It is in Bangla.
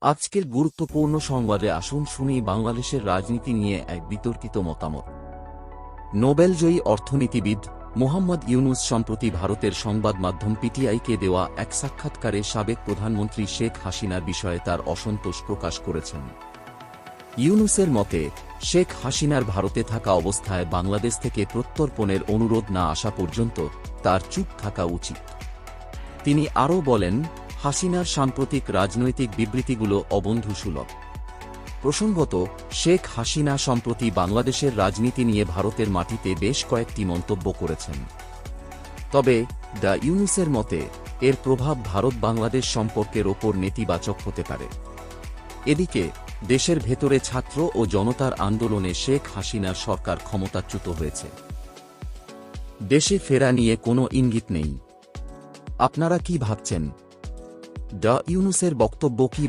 আজকের গুরুত্বপূর্ণ সংবাদে আসুন শুনি বাংলাদেশের রাজনীতি নিয়ে এক বিতর্কিত মতামত। নোবেলজয়ী অর্থনীতিবিদ মোহাম্মদ ইউনূস সম্প্রতি ভারতের সংবাদ মাধ্যম পিটিআইকে দেওয়া এক সাক্ষাৎকারে সাবেক প্রধানমন্ত্রী শেখ হাসিনার বিষয়ে তার অসন্তোষ প্রকাশ করেছেন। ইউনূসের মতে, শেখ হাসিনার ভারতে থাকা অবস্থায় বাংলাদেশ থেকে প্রত্যর্পণের অনুরোধ না আসা পর্যন্ত তার চুপ থাকা উচিত। তিনি আরও বলেন, হাসিনার সাম্প্রতিক রাজনৈতিক বিবৃতিগুলো অবন্ধুসুলভ। প্রসঙ্গত, শেখ হাসিনা সম্প্রতি বাংলাদেশের রাজনীতি নিয়ে ভারতের মাটিতে বেশ কয়েকটি মন্তব্য করেছেন। তবে দ্য ইউনূসের মতে, এর প্রভাব ভারত-বাংলাদেশ সম্পর্কের ওপর নেতিবাচক হতে পারে। এদিকে দেশের ভেতরে ছাত্র ও জনতার আন্দোলনে শেখ হাসিনার সরকার ক্ষমতাচ্যুত হয়েছে। দেশে ফেরা নিয়ে কোনো ইঙ্গিত নেই। আপনারা কি ভাবছেন? দ্য ইউনূসের বক্তব্য কি